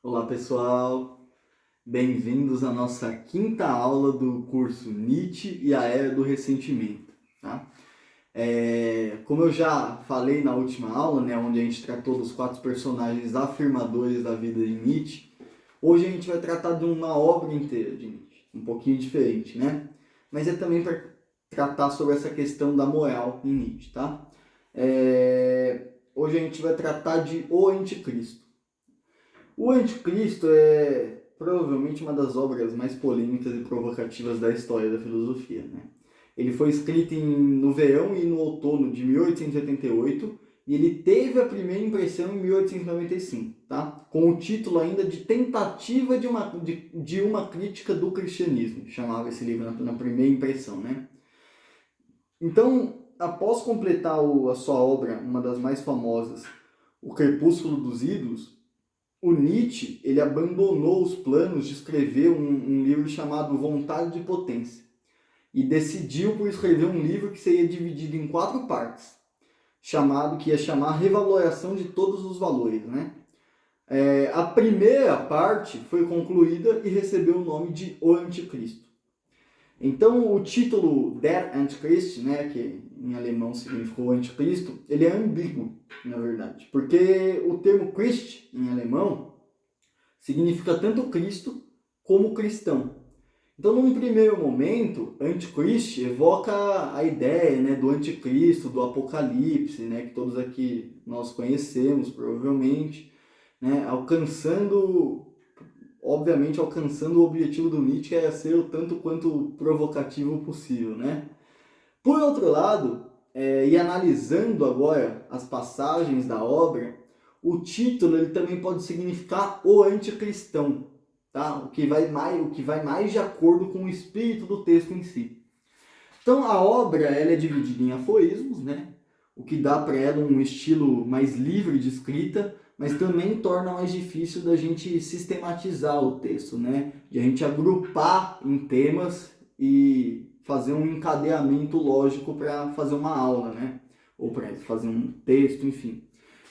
Olá pessoal, bem-vindos à nossa quinta aula do curso Nietzsche e a Era do Ressentimento. Tá? Como eu já falei na última aula, onde a gente tratou dos 4 personagens afirmadores da vida de Nietzsche, hoje a gente vai tratar de uma obra inteira de Nietzsche, um pouquinho diferente, né? Mas é também para tratar sobre essa questão da moral em Nietzsche, tá? Hoje a gente vai tratar de O Anticristo. O Anticristo é provavelmente uma das obras mais polêmicas e provocativas da história da filosofia, né? Ele foi escrito no verão e no outono de 1888 e ele teve a primeira impressão em 1895, tá? Com o título ainda de Tentativa de uma Crítica do Cristianismo, chamava esse livro na primeira impressão, né? Então, após completar a sua obra, uma das mais famosas, O Crepúsculo dos Ídolos, o Nietzsche ele abandonou os planos de escrever um livro chamado Vontade de Potência e decidiu por escrever um livro que seria dividido em 4 partes, que ia chamar Revaloração de Todos os Valores, né? A primeira parte foi concluída e recebeu o nome de O Anticristo. Então, o título Der Antichrist, né, que em alemão significou anticristo, ele é ambíguo, na verdade, porque o termo Christ, em alemão, significa tanto Cristo como cristão. Então, num primeiro momento, anticristo evoca a ideia, né, do anticristo, do apocalipse, né, que todos aqui nós conhecemos, provavelmente, né, obviamente alcançando o objetivo do Nietzsche, que era ser o tanto quanto provocativo possível, né? Por outro lado, e analisando agora as passagens da obra, o título ele também pode significar o anticristão, tá? O que vai mais de acordo com o espírito do texto em si. Então a obra ela é dividida em aforismos, né? O que dá para ela um estilo mais livre de escrita, mas também torna mais difícil da gente sistematizar o texto, né? De a gente agrupar em temas e fazer um encadeamento lógico para fazer uma aula, né? Ou para fazer um texto, enfim.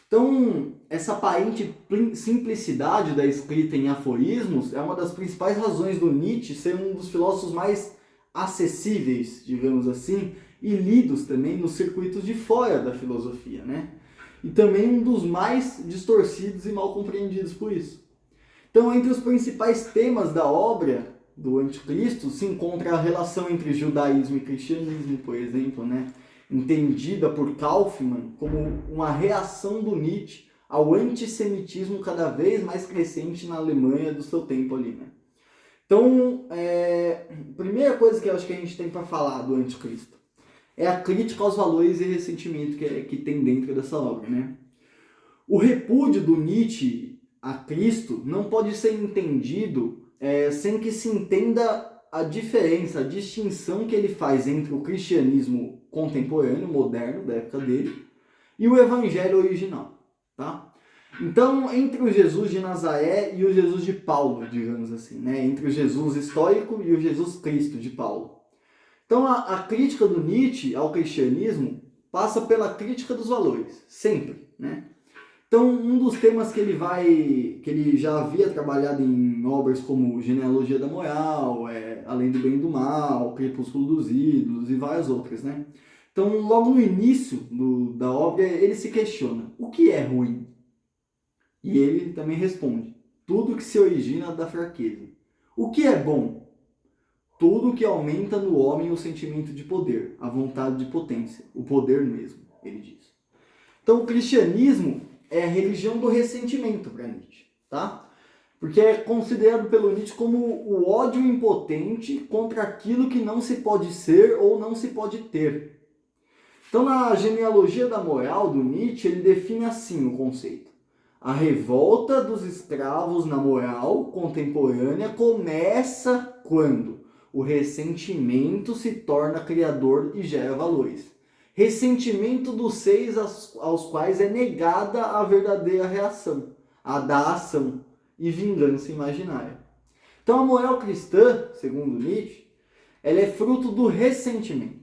Então, essa aparente simplicidade da escrita em aforismos é uma das principais razões do Nietzsche ser um dos filósofos mais acessíveis, digamos assim, e lidos também nos circuitos de fora da filosofia, né? E também um dos mais distorcidos e mal compreendidos por isso. Então, entre os principais temas da obra do Anticristo se encontra a relação entre judaísmo e cristianismo, por exemplo, né? Entendida por Kaufmann como uma reação do Nietzsche ao antissemitismo cada vez mais crescente na Alemanha do seu tempo ali, né? Então, primeira coisa que eu acho que a gente tem para falar do Anticristo é a crítica aos valores e ressentimento que tem dentro dessa obra, né? O repúdio do Nietzsche a Cristo não pode ser entendido sem que se entenda a diferença, a distinção que ele faz entre o cristianismo contemporâneo, moderno, da época dele, e o evangelho original, tá? Então, entre o Jesus de Nazaré e o Jesus de Paulo, digamos assim, né? Entre o Jesus histórico e o Jesus Cristo de Paulo. Então, a crítica do Nietzsche ao cristianismo passa pela crítica dos valores, sempre, né? Então, um dos temas que ele já havia trabalhado em obras como Genealogia da Moral, Além do Bem e do Mal, Crepúsculo dos Ídolos e várias outras, né? Então, logo no início da obra, ele se questiona: o que é ruim? E ele também responde: tudo que se origina da fraqueza. O que é bom? Tudo que aumenta no homem o sentimento de poder, a vontade de potência, o poder mesmo, ele diz. Então, o cristianismo é a religião do ressentimento para Nietzsche, tá? Porque é considerado pelo Nietzsche como o ódio impotente contra aquilo que não se pode ser ou não se pode ter. Então, na Genealogia da Moral do Nietzsche, ele define assim o conceito: a revolta dos escravos na moral contemporânea começa quando o ressentimento se torna criador e gera valores. Ressentimento dos seres aos quais é negada a verdadeira reação, a da ação e vingança imaginária. Então a moral cristã, segundo Nietzsche, ela é fruto do ressentimento.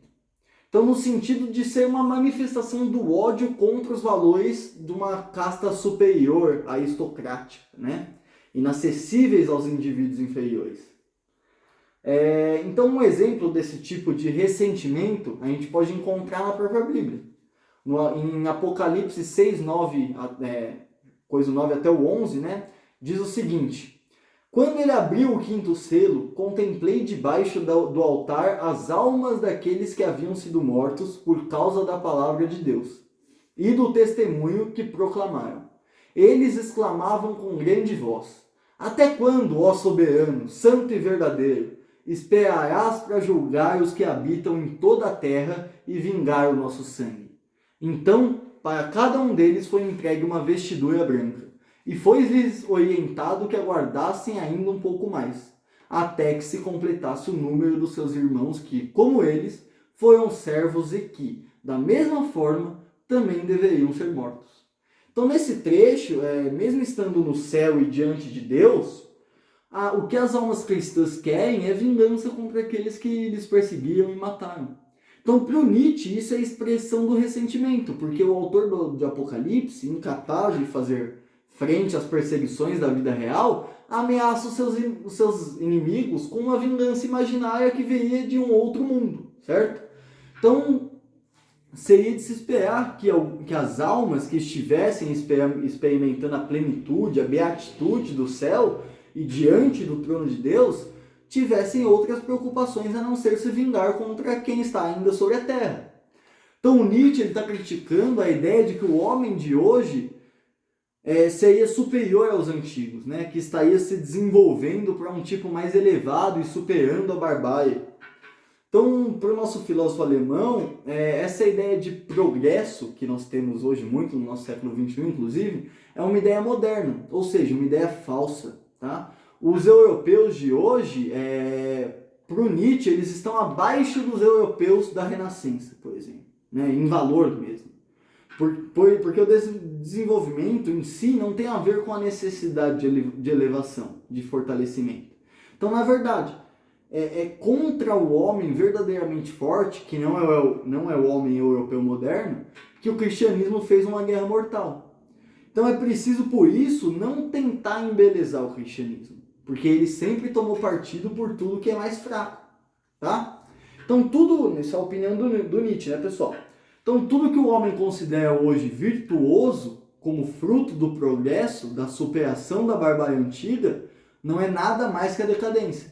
Então, no sentido de ser uma manifestação do ódio contra os valores de uma casta superior, aristocrática, né? inacessíveis aos indivíduos inferiores. Então, um exemplo desse tipo de ressentimento a gente pode encontrar na própria Bíblia. Em Apocalipse 6, 9, coisa 9 até o 11, né, diz o seguinte: quando ele abriu o quinto selo, contemplei debaixo do altar as almas daqueles que haviam sido mortos por causa da palavra de Deus e do testemunho que proclamaram. Eles exclamavam com grande voz: até quando, ó soberano, santo e verdadeiro, esperarás para julgar os que habitam em toda a terra e vingar o nosso sangue? Então, para cada um deles foi entregue uma vestidura branca, e foi-lhes orientado que aguardassem ainda um pouco mais, até que se completasse o número dos seus irmãos que, como eles, foram servos e que, da mesma forma, também deveriam ser mortos. Então, nesse trecho, mesmo estando no céu e diante de Deus, o que as almas cristãs querem é vingança contra aqueles que lhes perseguiram e mataram. Então, para o Nietzsche, isso é a expressão do ressentimento, porque o autor de Apocalipse, incapaz de fazer frente às perseguições da vida real, ameaça os seus inimigos com uma vingança imaginária que viria de um outro mundo, certo? Então, seria de se esperar que as almas que estivessem experimentando a plenitude, a beatitude do céu e diante do trono de Deus, tivessem outras preocupações a não ser se vingar contra quem está ainda sobre a terra. Então, Nietzsche está criticando a ideia de que o homem de hoje seria superior aos antigos, né? Que estaria se desenvolvendo para um tipo mais elevado e superando a barbárie. Então, para o nosso filósofo alemão, essa ideia de progresso que nós temos hoje muito no nosso século XXI, inclusive, é uma ideia moderna, ou seja, uma ideia falsa. Tá? Os europeus de hoje, para o Nietzsche, eles estão abaixo dos europeus da Renascença, por exemplo, né? Em valor mesmo. Porque o desenvolvimento em si não tem a ver com a necessidade de elevação, de fortalecimento. Então, na verdade, contra o homem verdadeiramente forte, que não é o homem europeu moderno, que o cristianismo fez uma guerra mortal. Então é preciso, por isso, não tentar embelezar o cristianismo, porque ele sempre tomou partido por tudo que é mais fraco, tá? Então isso é a opinião do Nietzsche, né, pessoal? Então tudo que o homem considera hoje virtuoso, como fruto do progresso, da superação da barbárie antiga, não é nada mais que a decadência.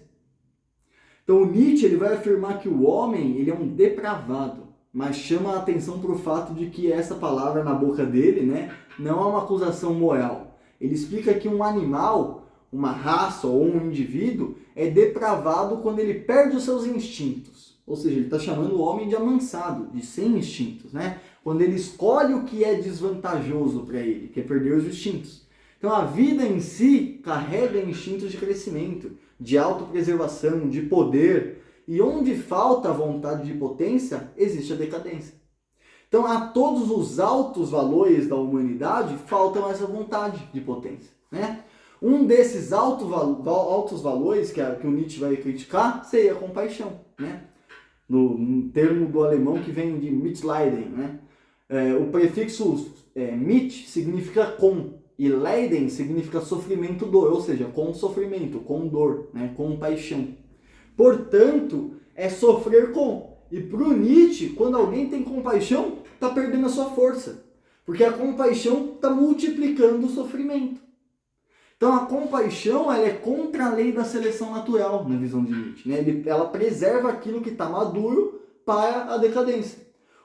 Então o Nietzsche ele vai afirmar que o homem ele é um depravado, mas chama a atenção para o fato de que essa palavra na boca dele, né, não é uma acusação moral. Ele explica que um animal, uma raça ou um indivíduo é depravado quando ele perde os seus instintos. Ou seja, ele está chamando o homem de amansado, de sem instintos, né? Quando ele escolhe o que é desvantajoso para ele, que é perder os instintos. Então a vida em si carrega instintos de crescimento, de autopreservação, de poder. E onde falta a vontade de potência, existe a decadência. Então, a todos os altos valores da humanidade, faltam essa vontade de potência, né? Um desses altos valores que o Nietzsche vai criticar seria a compaixão, né? No termo do alemão que vem de Mitleiden, né? O prefixo mit significa com, e leiden significa sofrimento, dor, ou seja, com sofrimento, com dor, né? Com paixão. Portanto, é sofrer com. E para o Nietzsche, quando alguém tem compaixão, está perdendo a sua força. Porque a compaixão está multiplicando o sofrimento. Então a compaixão ela é contra a lei da seleção natural, na visão de Nietzsche, né? Ela preserva aquilo que está maduro para a decadência.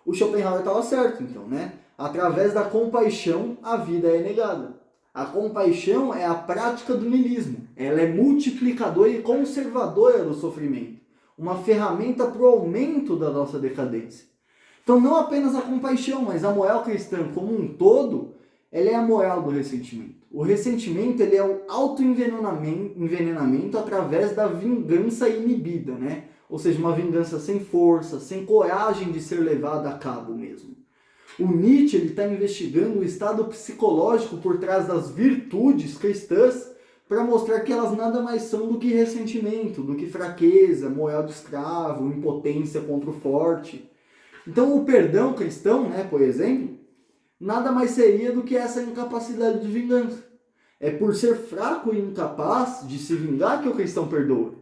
O Schopenhauer estava certo, então, né? Através da compaixão, a vida é negada. A compaixão é a prática do niilismo. Ela é multiplicadora e conservadora do sofrimento. Uma ferramenta para o aumento da nossa decadência. Então não apenas a compaixão, mas a moral cristã como um todo, ela é a moral do ressentimento. O ressentimento ele é o autoenvenenamento através da vingança inibida, né? Ou seja, uma vingança sem força, sem coragem de ser levada a cabo mesmo. O Nietzsche está investigando o estado psicológico por trás das virtudes cristãs para mostrar que elas nada mais são do que ressentimento, do que fraqueza, moral de escravo, impotência contra o forte. Então o perdão cristão, né, por exemplo, nada mais seria do que essa incapacidade de vingança. é por ser fraco e incapaz de se vingar que o cristão perdoa.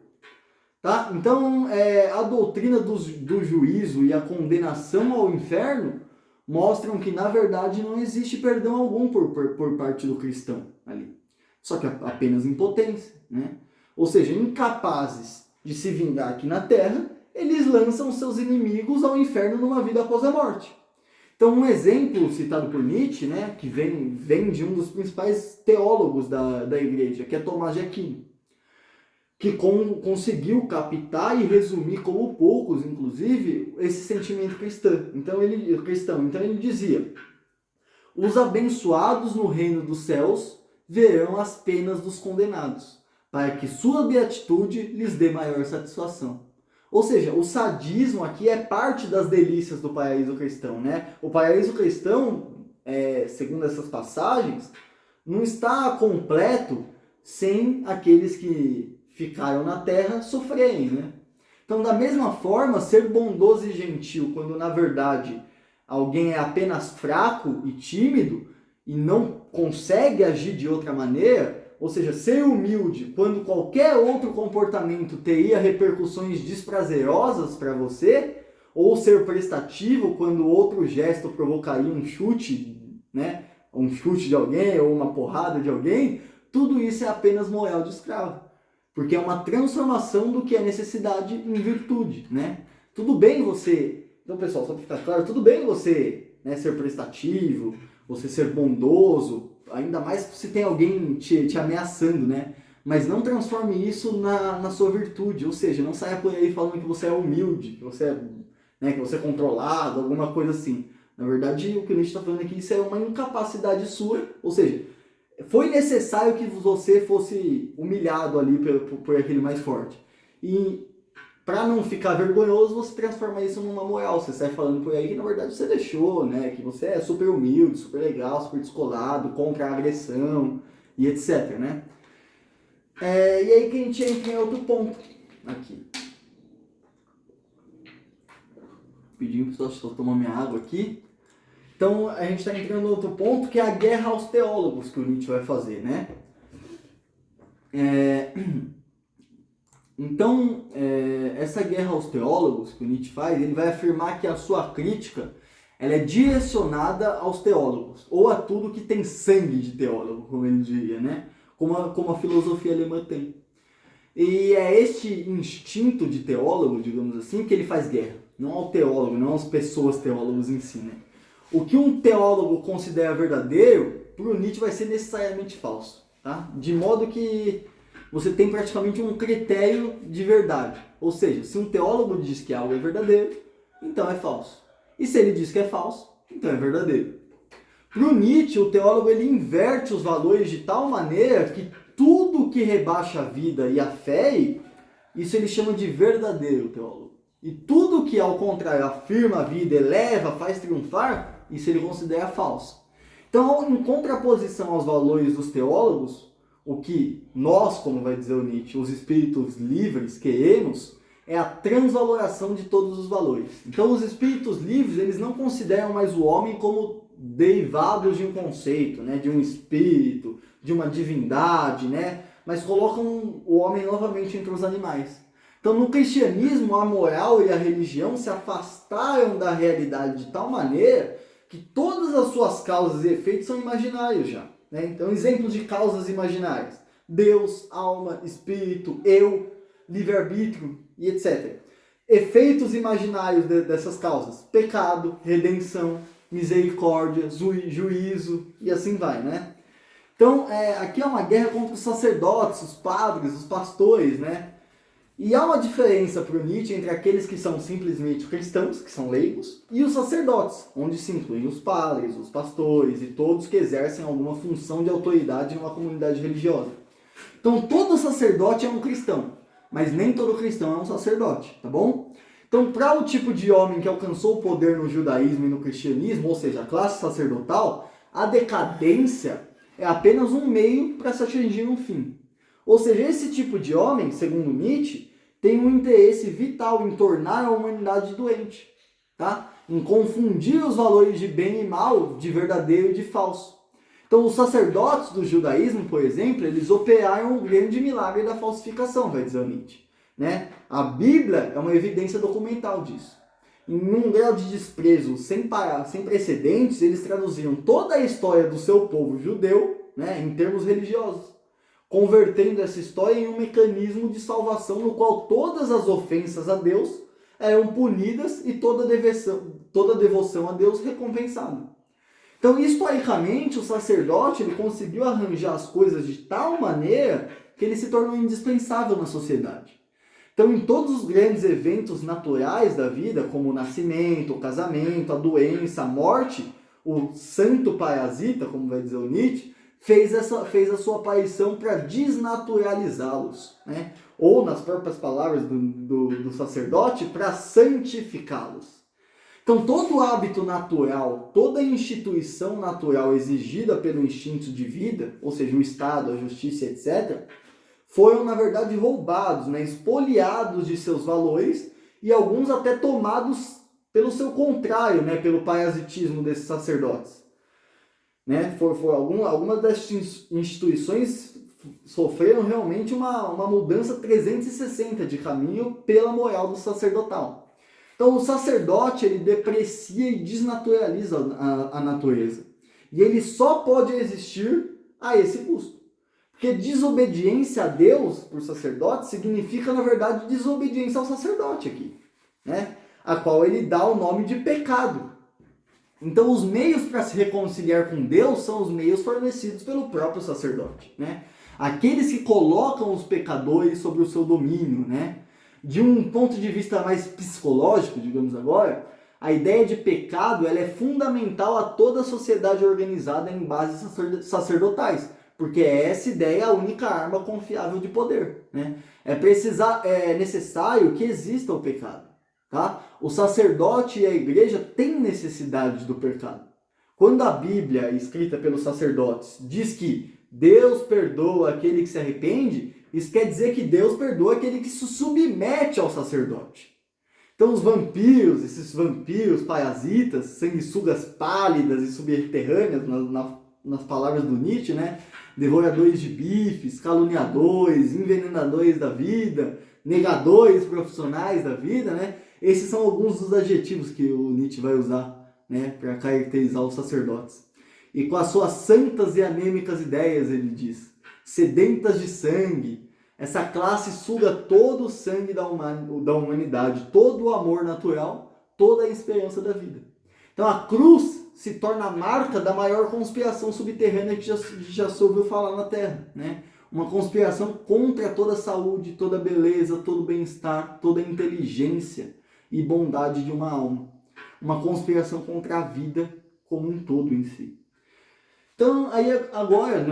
Tá? Então, a doutrina do juízo e a condenação ao inferno mostram que, na verdade, não existe perdão algum por parte do cristão ali. Só que apenas impotência, né? Ou seja, incapazes de se vingar aqui na terra, eles lançam seus inimigos ao inferno numa vida após a morte. Então, um exemplo citado por Nietzsche, né, que vem de um dos principais teólogos da igreja, que é Tomás de Aquino, que conseguiu captar e resumir como poucos, inclusive, esse sentimento cristão. Então ele dizia: os abençoados no reino dos céus verão as penas dos condenados, para que sua beatitude lhes dê maior satisfação. Ou seja, o sadismo aqui é parte das delícias do paraíso cristão, né? O paraíso cristão, segundo essas passagens, não está completo sem aqueles que ficaram na terra sofrerem, né? Então, da mesma forma, ser bondoso e gentil, quando na verdade alguém é apenas fraco e tímido e não consegue agir de outra maneira, ou seja, ser humilde quando qualquer outro comportamento teria repercussões desprazerosas para você, ou ser prestativo quando outro gesto provocaria um chute, né? Um chute de alguém ou uma porrada de alguém, tudo isso é apenas moral de escravo. Porque é uma transformação do que é necessidade em virtude, né? Tudo bem você... Então, pessoal, só para ficar claro, tudo bem você, né, ser prestativo, você ser bondoso, ainda mais se tem alguém te ameaçando, né? Mas não transforme isso na sua virtude, ou seja, não saia por aí falando que você é humilde, que você é controlado, alguma coisa assim. Na verdade, o que a gente está falando aqui, isso é uma incapacidade sua, ou seja, foi necessário que você fosse humilhado ali por aquele mais forte. E para não ficar vergonhoso, você transforma isso numa moral. Você sai falando por aí que na verdade você deixou, né? Que você é super humilde, super legal, super descolado, contra a agressão e etc, né? E aí que a gente entra em outro ponto aqui. Pedindo para só tomar minha água aqui. Então, a gente está entrando em outro ponto, que é a guerra aos teólogos que o Nietzsche vai fazer, né? Então, essa guerra aos teólogos que o Nietzsche faz, ele vai afirmar que a sua crítica ela é direcionada aos teólogos, ou a tudo que tem sangue de teólogo, como ele diria, né? Como a filosofia alemã tem. E é este instinto de teólogo, digamos assim, que ele faz guerra. Não ao teólogo, não às pessoas teólogos em si, né? O que um teólogo considera verdadeiro, para o Nietzsche vai ser necessariamente falso, tá? De modo que você tem praticamente um critério de verdade. Ou seja, se um teólogo diz que algo é verdadeiro, então é falso. E se ele diz que é falso, então é verdadeiro. Para o Nietzsche, o teólogo ele inverte os valores de tal maneira que tudo que rebaixa a vida e a fé, isso ele chama de verdadeiro teólogo. E tudo que, ao contrário, afirma a vida, eleva, faz triunfar, isso ele considera falso. Então, em contraposição aos valores dos teólogos, o que nós, como vai dizer o Nietzsche, os espíritos livres queremos, é a transvaloração de todos os valores. Então, os espíritos livres, eles não consideram mais o homem como derivados de um conceito, né, de um espírito, de uma divindade, né, mas colocam o homem novamente entre os animais. Então, no cristianismo, a moral e a religião se afastaram da realidade de tal maneira que todas as suas causas e efeitos são imaginários já, né? Então, exemplos de causas imaginárias: Deus, alma, espírito, eu, livre-arbítrio e etc. Efeitos imaginários dessas causas: pecado, redenção, misericórdia, juízo e assim vai, né? Então, aqui é uma guerra contra os sacerdotes, os padres, os pastores, né? E há uma diferença para o Nietzsche entre aqueles que são simplesmente cristãos, que são leigos, e os sacerdotes, onde se incluem os padres, os pastores e todos que exercem alguma função de autoridade em uma comunidade religiosa. Então, todo sacerdote é um cristão, mas nem todo cristão é um sacerdote, tá bom? Então, para o tipo de homem que alcançou o poder no judaísmo e no cristianismo, ou seja, a classe sacerdotal, a decadência é apenas um meio para se atingir um fim. Ou seja, esse tipo de homem, segundo Nietzsche, tem um interesse vital em tornar a humanidade doente, tá? Em confundir os valores de bem e mal, de verdadeiro e de falso. Então, os sacerdotes do judaísmo, por exemplo, eles operaram o grande milagre da falsificação, vai dizer o Nietzsche, né? A Bíblia é uma evidência documental disso. Em um grau de desprezo sem precedentes, eles traduziram toda a história do seu povo judeu, né, em termos religiosos, convertendo essa história em um mecanismo de salvação no qual todas as ofensas a Deus eram punidas e toda devoção a Deus recompensada. Então, historicamente, o sacerdote ele conseguiu arranjar as coisas de tal maneira que ele se tornou indispensável na sociedade. Então, em todos os grandes eventos naturais da vida, como o nascimento, o casamento, a doença, a morte, o santo parasita, como vai dizer o Nietzsche, fez a sua aparição para desnaturalizá-los, né? Ou, nas próprias palavras do sacerdote, para santificá-los. Então, todo hábito natural, toda instituição natural exigida pelo instinto de vida, ou seja, o Estado, a justiça, etc., foram, na verdade, roubados, né, espoliados de seus valores e alguns até tomados pelo seu contrário, né, pelo parasitismo desses sacerdotes. Né? Algumas das instituições sofreram realmente uma mudança 360 de caminho pela moral do sacerdotal. Então, o sacerdote ele deprecia e desnaturaliza a natureza. E ele só pode existir a esse custo. Porque desobediência a Deus por sacerdote significa, na verdade, desobediência ao sacerdote aqui, né? A qual ele dá o nome de pecado. Então, os meios para se reconciliar com Deus são os meios fornecidos pelo próprio sacerdote, né? Aqueles que colocam os pecadores sobre o seu domínio, né? De um ponto de vista mais psicológico, digamos agora, a ideia de pecado ela é fundamental a toda a sociedade organizada em bases sacerdotais, porque essa ideia é a única arma confiável de poder, né? É necessário que exista o pecado, tá? O sacerdote e a igreja têm necessidade do pecado. Quando a Bíblia, escrita pelos sacerdotes, diz que Deus perdoa aquele que se arrepende, isso quer dizer que Deus perdoa aquele que se submete ao sacerdote. Então esses vampiros parasitas, sanguessugas pálidas e subterrâneas, nas palavras do Nietzsche, né? Devoradores de bifes, caluniadores, envenenadores da vida, negadores profissionais da vida, né? Esses são alguns dos adjetivos que o Nietzsche vai usar, né, para caracterizar os sacerdotes. E com as suas santas e anêmicas ideias, ele diz, sedentas de sangue, essa classe suga todo o sangue da humanidade, todo o amor natural, toda a esperança da vida. Então a cruz se torna a marca da maior conspiração subterrânea que já se ouviu falar na Terra, né? Uma conspiração contra toda a saúde, toda a beleza, todo o bem-estar, toda a inteligência e bondade de uma alma. Uma conspiração contra a vida como um todo em si. Então, aí agora,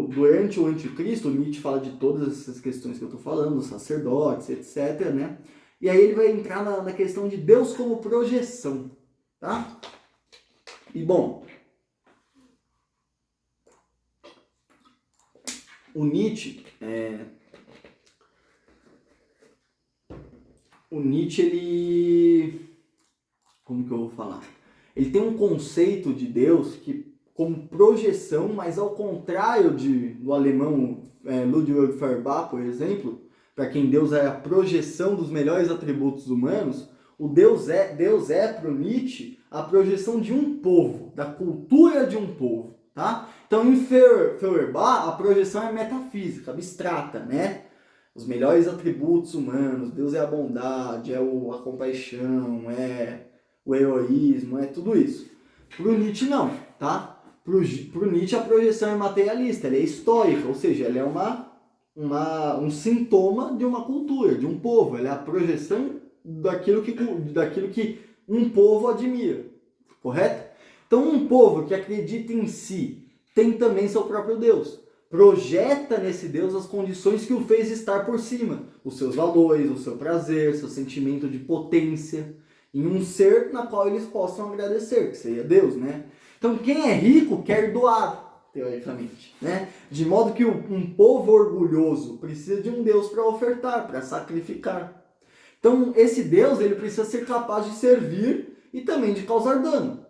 durante o Anticristo, o Nietzsche fala de todas essas questões que eu estou falando, os sacerdotes, etc., né? E aí ele vai entrar na questão de Deus como projeção, tá? E, bom, o Nietzsche, ele... Como que eu vou falar? Ele tem um conceito de Deus que como projeção, mas ao contrário do alemão Ludwig Feuerbach, por exemplo, para quem Deus é a projeção dos melhores atributos humanos, Deus é para o Nietzsche a projeção de um povo, da cultura de um povo, tá? Então, em Feuerbach, a projeção é metafísica, abstrata, né? Os melhores atributos humanos, Deus é a bondade, a compaixão, é o heroísmo, é tudo isso. Para o Nietzsche, não, tá? Para o Nietzsche, a projeção é materialista, ela é histórica, ou seja, ela é um sintoma de uma cultura, de um povo, ela é a projeção daquilo que um povo admira, correto? Então, um povo que acredita em si tem também seu próprio Deus, projeta nesse Deus as condições que o fez estar por cima, os seus valores, o seu prazer, seu sentimento de potência, em um ser na qual eles possam agradecer, que seria Deus, né? Então, quem é rico quer doar, teoricamente, né? De modo que um povo orgulhoso precisa de um Deus para ofertar, para sacrificar. Então, esse Deus ele precisa ser capaz de servir e também de causar dano,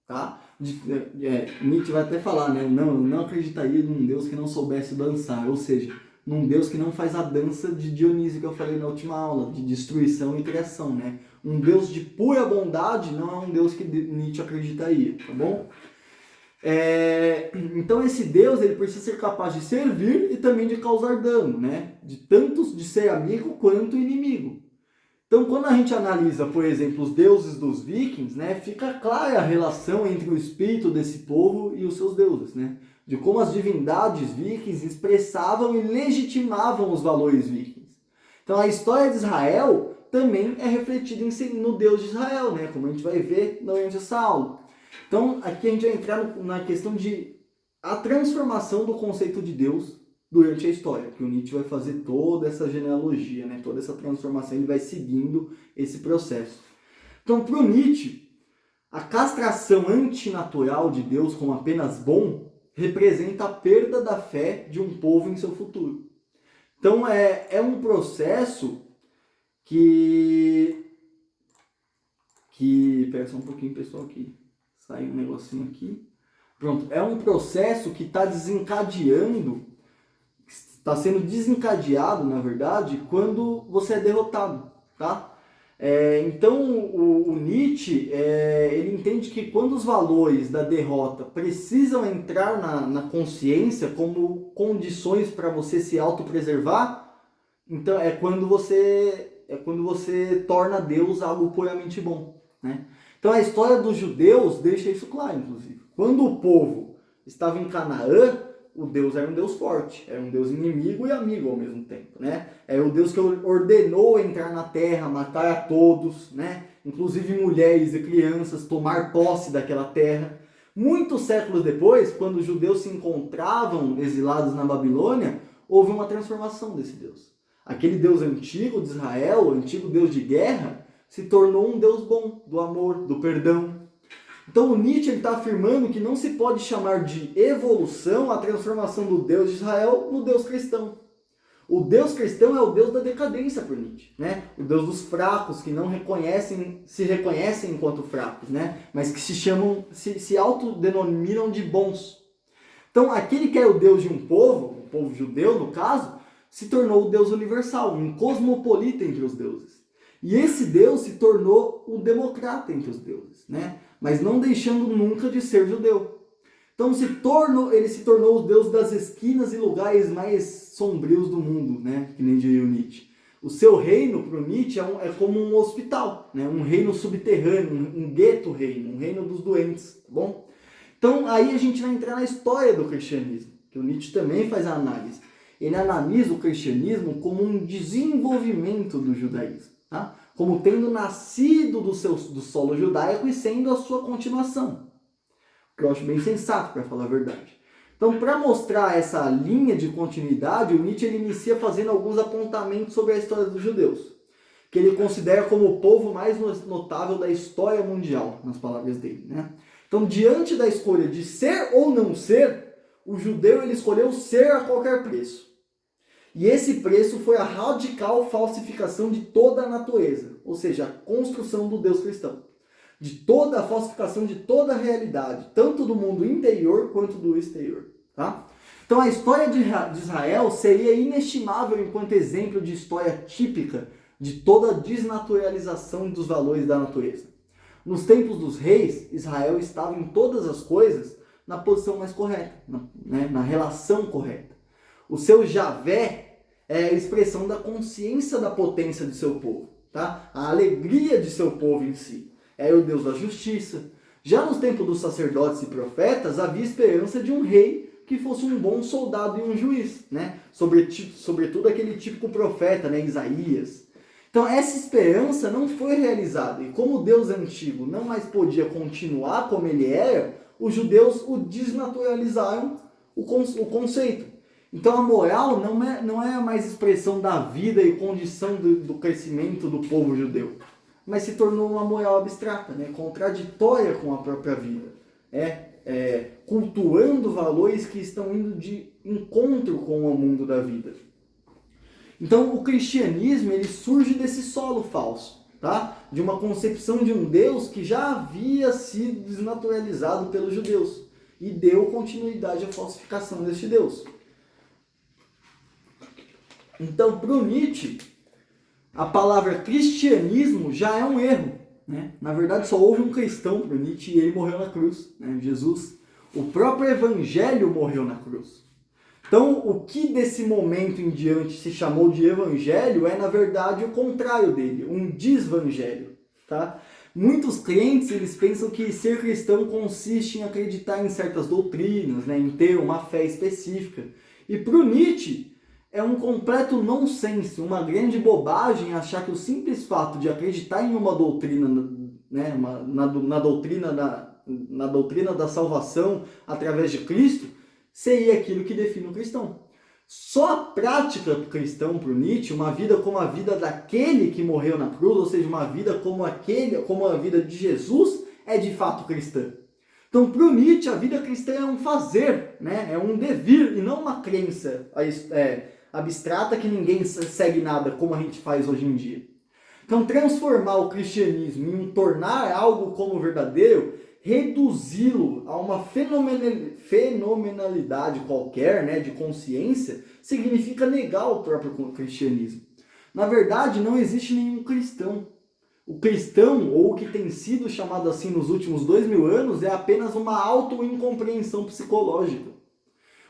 tá? Nietzsche vai até falar, né? Não, eu não acreditaria num Deus que não soubesse dançar, ou seja, num Deus que não faz a dança de Dionísio que eu falei na última aula, de destruição e criação, né? Um Deus de pura bondade não é um Deus que Nietzsche acreditaria, tá bom? Então esse Deus ele precisa ser capaz de servir e também de causar dano, né? De ser amigo quanto inimigo. Então, quando a gente analisa, por exemplo, os deuses dos vikings, né, fica clara a relação entre o espírito desse povo e os seus deuses, né? De como as divindades vikings expressavam e legitimavam os valores vikings. Então, a história de Israel também é refletida no Deus de Israel, né? Como a gente vai ver durante essa aula. Então, aqui a gente vai entrar na questão de a transformação do conceito de Deus durante a história, que o Nietzsche vai fazer toda essa genealogia, né? Toda essa transformação, ele vai seguindo esse processo. Então, para o Nietzsche, a castração antinatural de Deus como apenas bom representa a perda da fé de um povo em seu futuro. Então, é um processo que... Pera só um pouquinho, pessoal, aqui. Saiu um negocinho aqui. Pronto, é um processo que está desencadeando... Está sendo desencadeado, na verdade, quando você é derrotado, tá? Então, o Nietzsche, ele entende que quando os valores da derrota precisam entrar na consciência como condições para você se autopreservar, então é quando você torna Deus algo puramente bom, né? Então, a história dos judeus deixa isso claro, inclusive. Quando o povo estava em Canaã, o Deus era um Deus forte, era um Deus inimigo e amigo ao mesmo tempo, né? Era o Deus que ordenou entrar na terra, matar a todos, né? Inclusive mulheres e crianças, tomar posse daquela terra. Muitos séculos depois, quando os judeus se encontravam exilados na Babilônia, houve uma transformação desse Deus. Aquele Deus antigo de Israel, o antigo Deus de guerra, se tornou um Deus bom, do amor, do perdão. Então o Nietzsche está afirmando que não se pode chamar de evolução a transformação do Deus de Israel no Deus cristão. O Deus cristão é o Deus da decadência para Nietzsche, né? O Deus dos fracos, que não se reconhecem enquanto fracos, né? Mas que se autodenominam de bons. Então aquele que é o Deus de um povo, o povo judeu no caso, se tornou o Deus universal, um cosmopolita entre os deuses. E esse Deus se tornou o democrata entre os deuses, né? Mas não deixando nunca de ser judeu. Então ele se tornou o Deus das esquinas e lugares mais sombrios do mundo, né? Que nem diria o Nietzsche. O seu reino, para o Nietzsche, é como um hospital, né? Um reino subterrâneo, um gueto reino, um reino dos doentes, tá bom? Então aí a gente vai entrar na história do cristianismo, que o Nietzsche também faz a análise. Ele analisa o cristianismo como um desenvolvimento do judaísmo, tá? Como tendo nascido do solo judaico e sendo a sua continuação. O que eu acho bem sensato, para falar a verdade. Então, para mostrar essa linha de continuidade, o Nietzsche inicia fazendo alguns apontamentos sobre a história dos judeus, que ele considera como o povo mais notável da história mundial, nas palavras dele, né? Então, diante da escolha de ser ou não ser, o judeu ele escolheu ser a qualquer preço. E esse preço foi a radical falsificação de toda a natureza, ou seja, a construção do Deus cristão. De toda a falsificação de toda a realidade, tanto do mundo interior quanto do exterior. Tá? Então a história de Israel seria inestimável enquanto exemplo de história típica de toda a desnaturalização dos valores da natureza. Nos tempos dos reis, Israel estava em todas as coisas na posição mais correta, na relação correta. O seu Javé é a expressão da consciência da potência de seu povo, tá? A alegria de seu povo em si. É o Deus da justiça. Já nos tempos dos sacerdotes e profetas, havia esperança de um rei que fosse um bom soldado e um juiz, né? Sobretudo aquele típico profeta, né? Isaías. Então essa esperança não foi realizada. E como o Deus antigo não mais podia continuar como ele era, os judeus o desnaturalizaram o conceito. Então a moral não é mais expressão da vida e condição do crescimento do povo judeu, mas se tornou uma moral abstrata, né? Contraditória com a própria vida, cultuando valores que estão indo de encontro com o mundo da vida. Então o cristianismo ele surge desse solo falso, tá? De uma concepção de um Deus que já havia sido desnaturalizado pelos judeus e deu continuidade à falsificação deste Deus. Então, para o Nietzsche, a palavra cristianismo já é um erro, né? Na verdade, só houve um cristão para o Nietzsche e ele morreu na cruz, né? Jesus. O próprio evangelho morreu na cruz. Então, o que desse momento em diante se chamou de evangelho é, na verdade, o contrário dele, um desvangelho, tá? Muitos crentes, eles pensam que ser cristão consiste em acreditar em certas doutrinas, né? Em ter uma fé específica. E para o Nietzsche, é um completo nonsense, uma grande bobagem achar que o simples fato de acreditar em uma doutrina, né? na doutrina da salvação através de Cristo, seria aquilo que define o cristão. Só a prática cristã para o Nietzsche, uma vida como a vida daquele que morreu na cruz, ou seja, uma vida como a vida de Jesus, é de fato cristã. Então, para o Nietzsche, a vida cristã é um fazer, né? É um devir e não uma crença abstrata que ninguém segue nada, como a gente faz hoje em dia. Então, transformar o cristianismo em tornar algo como verdadeiro, reduzi-lo a uma fenomenalidade qualquer, né, de consciência, significa negar o próprio cristianismo. Na verdade, não existe nenhum cristão. O cristão, ou o que tem sido chamado assim nos últimos 2000 anos, é apenas uma auto-incompreensão psicológica.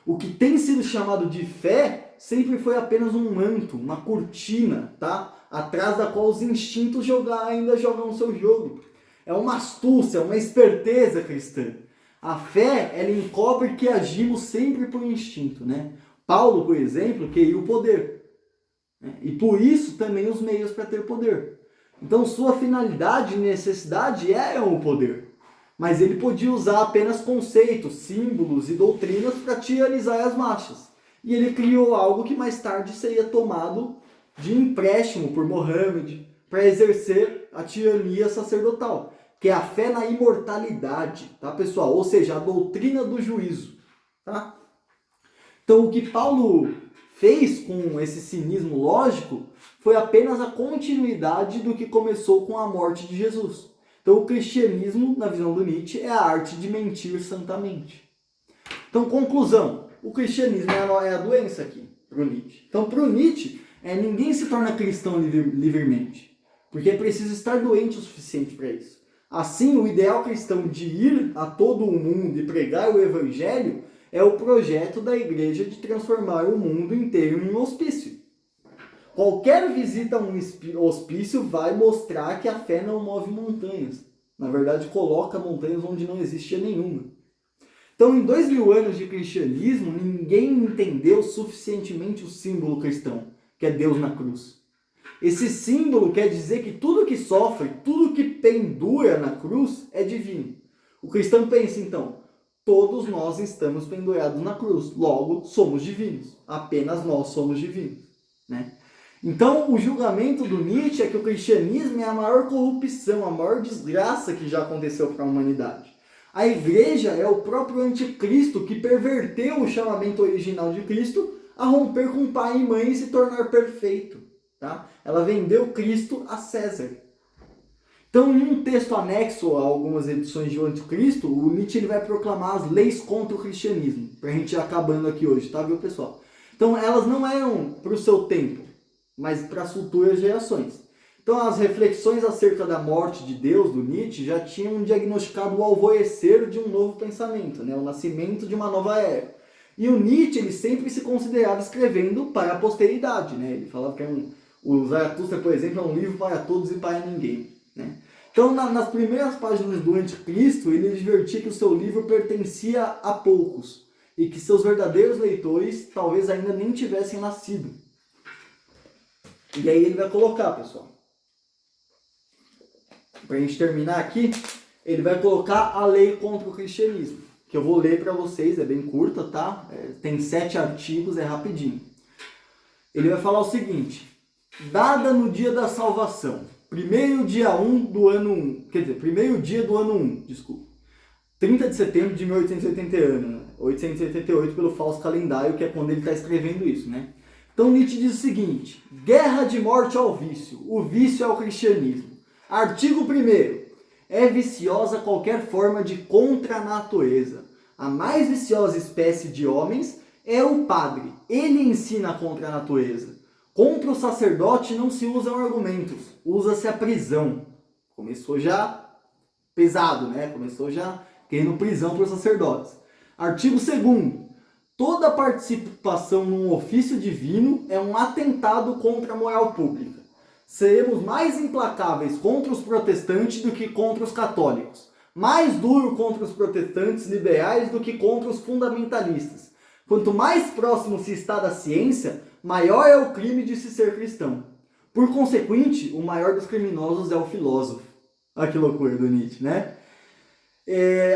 O que tem sido chamado de fé sempre foi apenas um manto, uma cortina, tá? Atrás da qual os instintos ainda jogam o seu jogo. É uma astúcia, uma esperteza cristã. A fé, ela encobre que agimos sempre por instinto, né? Paulo, por exemplo, queria o poder, né? E por isso também os meios para ter poder. Então sua finalidade e necessidade é o poder. Mas ele podia usar apenas conceitos, símbolos e doutrinas para tiranizar as massas. E ele criou algo que mais tarde seria tomado de empréstimo por Mohammed para exercer a tirania sacerdotal, que é a fé na imortalidade, tá, pessoal? Ou seja, a doutrina do juízo, tá? Então, o que Paulo fez com esse cinismo lógico foi apenas a continuidade do que começou com a morte de Jesus. Então, o cristianismo, na visão do Nietzsche, é a arte de mentir santamente. Então, conclusão. O cristianismo é a doença aqui, para o Nietzsche. Então, para o Nietzsche, ninguém se torna cristão livremente, porque é preciso estar doente o suficiente para isso. Assim, o ideal cristão de ir a todo o mundo e pregar o evangelho é o projeto da igreja de transformar o mundo inteiro em um hospício. Qualquer visita a um hospício vai mostrar que a fé não move montanhas. Na verdade, coloca montanhas onde não existia nenhuma. Então, em 2000 anos de cristianismo, ninguém entendeu suficientemente o símbolo cristão, que é Deus na cruz. Esse símbolo quer dizer que tudo que sofre, tudo que pendura na cruz é divino. O cristão pensa, então, todos nós estamos pendurados na cruz, logo somos divinos. Apenas nós somos divinos, né? Então, o julgamento do Nietzsche é que o cristianismo é a maior corrupção, a maior desgraça que já aconteceu para a humanidade. A igreja é o próprio anticristo que perverteu o chamamento original de Cristo a romper com pai e mãe e se tornar perfeito, tá? Ela vendeu Cristo a César. Então, em um texto anexo a algumas edições de O Anticristo, o Nietzsche ele vai proclamar as leis contra o cristianismo, para a gente ir acabando aqui hoje, tá, viu, pessoal? Então, elas não eram para o seu tempo, mas para as futuras gerações. Então, as reflexões acerca da morte de Deus, do Nietzsche, já tinham diagnosticado o alvorecer de um novo pensamento, né? O nascimento de uma nova era. E o Nietzsche ele sempre se considerava escrevendo para a posteridade, né? Ele falava que o Zaratustra, por exemplo, é um livro para todos e para ninguém, né? Então, nas primeiras páginas do Anticristo, ele advertia que o seu livro pertencia a poucos e que seus verdadeiros leitores talvez ainda nem tivessem nascido. E aí ele vai colocar, pessoal, para a gente terminar aqui, ele vai colocar a lei contra o cristianismo, que eu vou ler para vocês, é bem curta, tá? Tem 7 artigos, é rapidinho. Ele vai falar o seguinte: dada no dia da salvação, primeiro dia do ano 1, desculpa, 30 de setembro de 1888 pelo falso calendário, que é quando ele está escrevendo isso, né? Então Nietzsche diz o seguinte: guerra de morte ao vício, o vício é o cristianismo. Artigo 1º. É viciosa qualquer forma de contra-natureza. A mais viciosa espécie de homens é o padre. Ele ensina contra a natureza. Contra o sacerdote não se usam argumentos, usa-se a prisão. Começou já pesado, né? Começou já querendo prisão para os sacerdotes. Artigo 2º. Toda participação num ofício divino é um atentado contra a moral pública. Seremos mais implacáveis contra os protestantes do que contra os católicos. Mais duro contra os protestantes liberais do que contra os fundamentalistas. Quanto mais próximo se está da ciência, maior é o crime de se ser cristão. Por consequente, o maior dos criminosos é o filósofo. Olha que loucura do Nietzsche, né?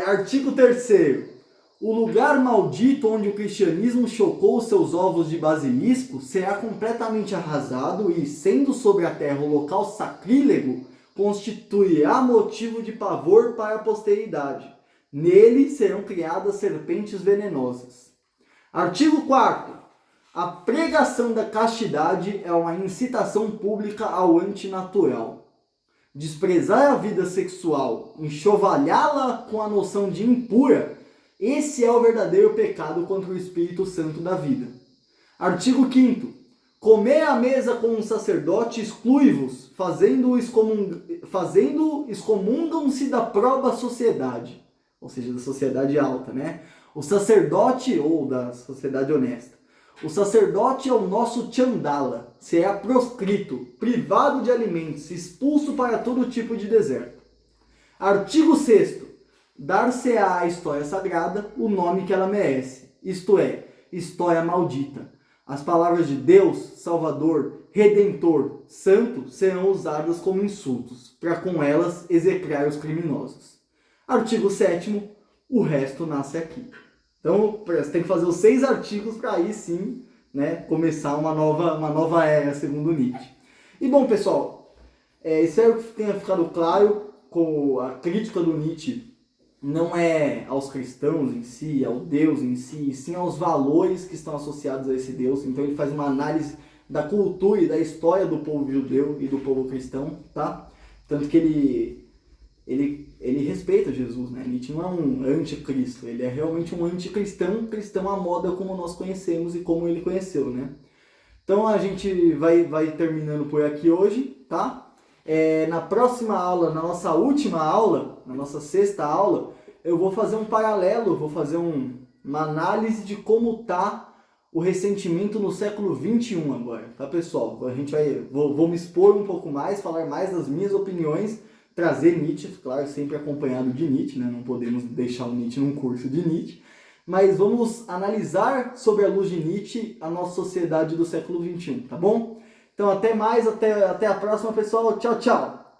Artigo 3º. O lugar maldito onde o cristianismo chocou seus ovos de basilisco será completamente arrasado e, sendo sobre a terra o local sacrílego, constituirá motivo de pavor para a posteridade. Nele serão criadas serpentes venenosas. Artigo 4º. A pregação da castidade é uma incitação pública ao antinatural. Desprezar a vida sexual, enxovalhá-la com a noção de impura, esse é o verdadeiro pecado contra o Espírito Santo da vida. Artigo 5º. Comer à mesa com um sacerdote exclui-vos, fazendo excomungam-se da proba sociedade, ou seja, da sociedade alta, né? O sacerdote, ou da sociedade honesta, o sacerdote é o nosso Chandala, será proscrito, privado de alimentos, expulso para todo tipo de deserto. Artigo 6º. Dar-se-á à história sagrada o nome que ela merece, isto é, história maldita. As palavras de Deus, Salvador, Redentor, Santo serão usadas como insultos, para com elas execrar os criminosos. Artigo 7º. O resto nasce aqui. Então, você tem que fazer os 6 artigos para aí sim, né, começar uma nova era, segundo Nietzsche. E bom, pessoal, espero que tenha ficado claro com a crítica do Nietzsche. Não é aos cristãos em si, ao Deus em si, e sim aos valores que estão associados a esse Deus. Então ele faz uma análise da cultura e da história do povo judeu e do povo cristão, tá? Tanto que ele respeita Jesus, né? Nietzsche não é um anticristo, ele é realmente um anticristão, cristão à moda como nós conhecemos e como ele conheceu, né? Então a gente vai terminando por aqui hoje, tá? Na próxima aula, na nossa última aula, na nossa 6ª aula, eu vou fazer um paralelo, vou fazer uma análise de como está o ressentimento no século XXI agora, tá, pessoal? Vou me expor um pouco mais, falar mais das minhas opiniões, trazer Nietzsche, claro, sempre acompanhado de Nietzsche, né? Não podemos deixar o Nietzsche num curso de Nietzsche, mas vamos analisar sobre a luz de Nietzsche a nossa sociedade do século XXI, tá bom? Então até mais, até a próxima, pessoal. Tchau, tchau!